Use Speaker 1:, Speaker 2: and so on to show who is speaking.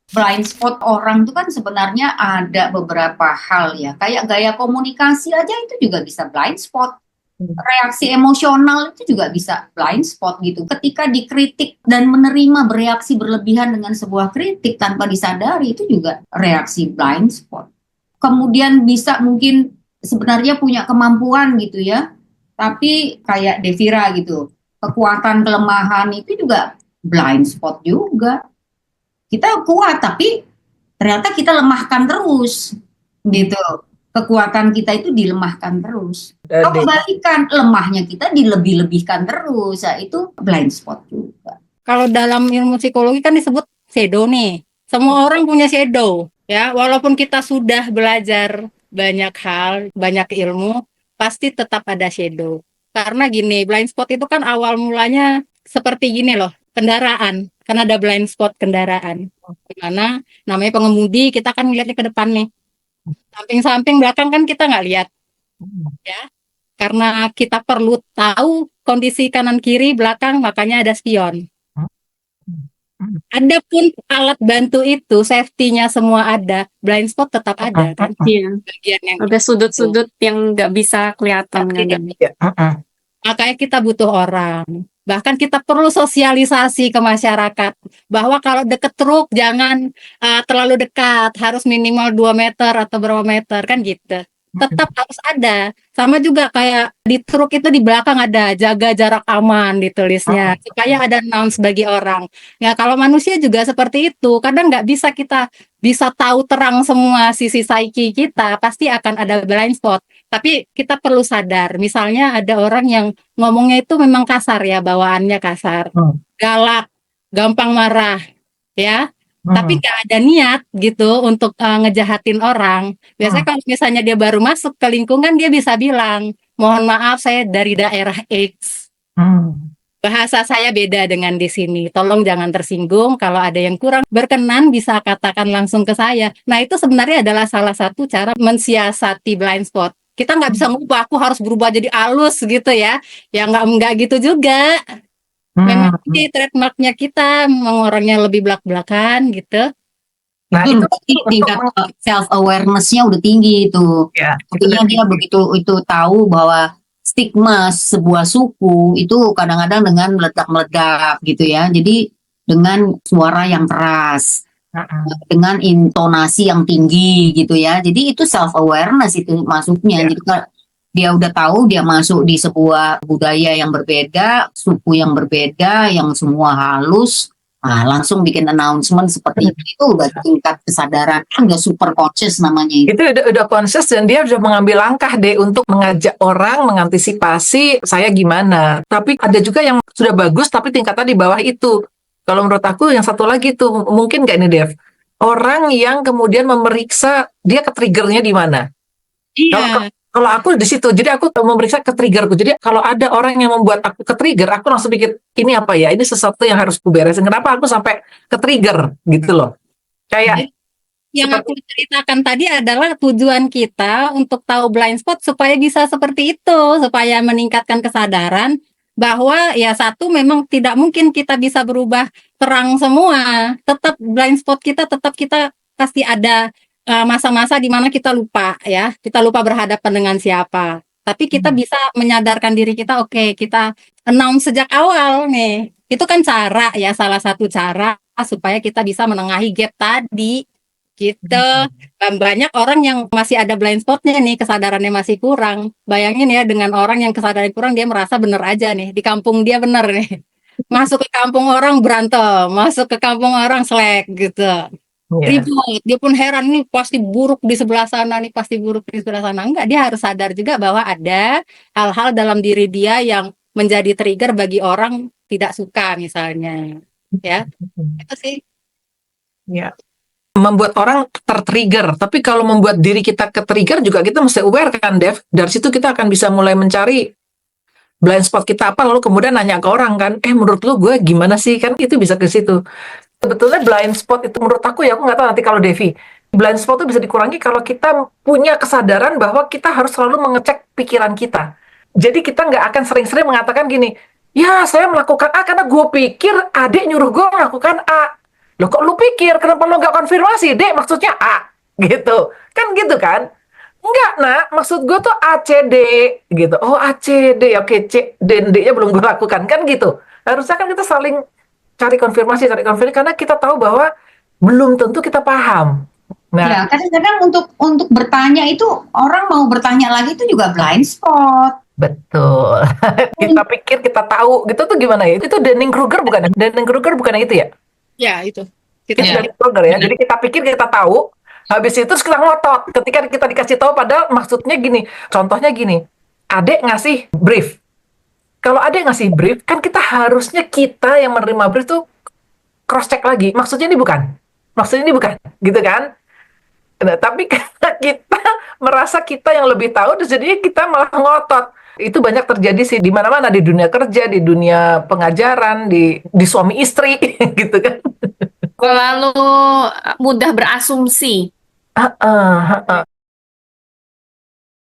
Speaker 1: Blind spot orang itu kan sebenarnya ada beberapa hal ya. Kayak gaya komunikasi aja itu juga bisa blind spot.
Speaker 2: Hmm.
Speaker 1: Reaksi emosional itu juga bisa blind spot gitu. Ketika dikritik dan menerima bereaksi berlebihan dengan sebuah kritik tanpa disadari itu juga reaksi blind spot. Kemudian bisa mungkin sebenarnya punya kemampuan gitu ya, tapi kayak Devira gitu, kekuatan kelemahan itu juga blind spot juga. Kita kuat tapi ternyata kita lemahkan terus gitu. Kekuatan kita itu dilemahkan terus. Atau
Speaker 2: Deh.
Speaker 1: kebalikan, lemahnya kita dilebih-lebihkan terus. Nah, itu blind spot juga.
Speaker 3: Kalau dalam ilmu psikologi kan disebut shadow nih. Semua orang punya shadow, ya. Walaupun kita sudah belajar banyak hal, banyak ilmu, pasti tetap ada shadow. Karena gini, blind spot itu kan awal mulanya seperti gini loh, kendaraan. Kan ada blind spot kendaraan. Dimana namanya pengemudi, kita kan ngeliatnya ke depan nih. Samping-samping belakang kan kita nggak lihat, ya. Karena kita perlu tahu kondisi kanan kiri belakang, makanya ada spion. Ada pun alat bantu itu, safety-nya semua ada, blind spot tetap ada kan?
Speaker 4: Iya,
Speaker 3: Bagian yang
Speaker 4: ada
Speaker 3: itu.
Speaker 4: sudut-sudut yang nggak bisa kelihatan
Speaker 3: Tapi
Speaker 4: kan.
Speaker 3: nggak bisa. Makanya kita butuh orang. Bahkan kita perlu sosialisasi ke masyarakat bahwa kalau deket truk jangan terlalu dekat, harus minimal 2 meter atau berapa meter kan gitu. Tetap harus ada. Sama juga kayak di truk itu di belakang ada jaga jarak aman ditulisnya supaya ada announce bagi orang. Ya kalau manusia juga seperti itu. Kadang nggak bisa kita bisa tahu terang semua sisi psyche kita, pasti akan ada blind spot. Tapi kita perlu sadar, misalnya ada orang yang ngomongnya itu memang kasar ya, bawaannya kasar, galak, gampang marah, ya. Tapi nggak ada niat gitu untuk ngejahatin orang. Biasanya kalau misalnya dia baru masuk ke lingkungan, dia bisa bilang, mohon maaf saya dari daerah X. Bahasa saya beda dengan di sini. Tolong jangan tersinggung. Kalau ada yang kurang berkenan bisa katakan langsung ke saya. Nah itu sebenarnya adalah salah satu cara mensiasati blind spot. Kita nggak bisa ngubah, aku harus berubah jadi alus gitu ya. Ya nggak gitu juga. Memang ini trademarknya kita, memang orangnya lebih belak-belakan gitu.
Speaker 2: Nah,
Speaker 1: Itu
Speaker 2: itu
Speaker 1: berarti tingkat self awareness-nya udah tinggi itu.
Speaker 2: ya,
Speaker 1: Artinya dia begitu itu tahu bahwa stigma sebuah suku itu kadang-kadang dengan meledak-meledak gitu ya. Jadi dengan suara yang keras, dengan intonasi yang tinggi gitu ya. Jadi itu self awareness itu masuknya.
Speaker 2: ya.
Speaker 1: Jadi kalau dia udah tahu dia masuk di sebuah budaya yang berbeda, suku yang berbeda, yang semua halus, langsung bikin announcement seperti itu udah tingkat kesadaran, udah super conscious namanya itu.
Speaker 2: Itu udah conscious dan dia udah mengambil langkah deh untuk mengajak orang mengantisipasi saya gimana. Tapi ada juga yang sudah bagus tapi tingkatnya di bawah itu. Kalau menurut aku yang satu lagi tuh mungkin nggak ini Dev, orang yang kemudian memeriksa dia ke triggernya di mana. Kalau
Speaker 3: Iya.
Speaker 2: kalau aku di situ, jadi aku memeriksa ke triggerku. Jadi kalau ada orang yang membuat aku ke trigger, aku langsung pikir ini apa ya? Ini sesuatu yang harus kuberesin. Kenapa aku sampai ke trigger gitu loh? Kayak
Speaker 3: Yang
Speaker 2: seperti
Speaker 3: aku ceritakan tadi adalah tujuan kita untuk tahu blind spot supaya bisa seperti itu, supaya meningkatkan kesadaran bahwa ya satu memang tidak mungkin kita bisa berubah terang semua. Tetap blind spot kita tetap kita pasti ada masa-masa di mana kita lupa ya, kita lupa berhadapan dengan siapa. Tapi kita bisa menyadarkan diri kita, oke, kita announce sejak awal nih. Itu kan cara ya, salah satu cara supaya kita bisa menengahi gap tadi. Gitu. Banyak orang yang masih ada blind spotnya nih, kesadarannya masih kurang. Bayangin ya dengan orang yang kesadaran kurang, dia merasa bener aja nih, di kampung dia bener nih. Masuk ke kampung orang berantem, masuk ke kampung orang selek gitu.
Speaker 2: ya.
Speaker 3: Ribut, dia pun heran nih pasti buruk di sebelah sana nih, pasti buruk di sebelah sana. Enggak, dia harus sadar juga bahwa ada hal-hal dalam diri dia yang menjadi trigger bagi orang tidak suka misalnya. Ya, itu sih.
Speaker 2: Ya. Membuat orang tertrigger, tapi kalau membuat diri kita ke-trigger juga kita mesti aware kan, Dev. Dari situ kita akan bisa mulai mencari blind spot kita apa, lalu kemudian nanya ke orang kan, menurut lu gue gimana sih, kan itu bisa ke situ. Sebetulnya blind spot itu menurut aku ya, aku nggak tahu nanti kalau Devi, blind spot itu bisa dikurangi kalau kita punya kesadaran bahwa kita harus selalu mengecek pikiran kita. Jadi kita nggak akan sering-sering mengatakan gini, ya saya melakukan A karena gue pikir adik nyuruh gue melakukan A. Loh kok lu pikir, kenapa lu nggak konfirmasi? Dek, maksudnya A. Gitu. Kan gitu kan? Enggak, nak. Maksud gue tuh A, C, D. Gitu. Oh, A, C, D. Oke, C, D, D-nya belum gue lakukan. Kan gitu. Harusnya kan kita saling cari konfirmasi, karena kita tahu bahwa belum tentu kita paham. Nah,
Speaker 1: Ya, kadang-kadang untuk bertanya itu orang mau bertanya lagi itu juga blind spot.
Speaker 2: betul. Kita pikir kita tahu. Gitu tuh gimana ya? Itu Dunning-Kruger bukan? Dunning-Kruger bukan itu ya?
Speaker 3: Ya, itu.
Speaker 2: Itu
Speaker 3: Kita
Speaker 2: dari Kroger ya. Jadi kita pikir kita tahu, habis itu terus kita ngotot. Ketika kita dikasih tahu, padahal maksudnya gini. Contohnya gini, adek ngasih brief. Kalau adek ngasih brief, kan harusnya kita yang menerima brief tuh cross check lagi. Maksudnya ini bukan. Maksudnya ini bukan. Gitu kan? Nah, tapi karena kita merasa kita yang lebih tahu, terus jadinya kita malah ngotot. Itu banyak terjadi sih di mana-mana, di dunia kerja, di dunia pengajaran, di suami istri, gitu kan.
Speaker 4: Lalu mudah berasumsi.
Speaker 2: Ah, ah, ah, ah.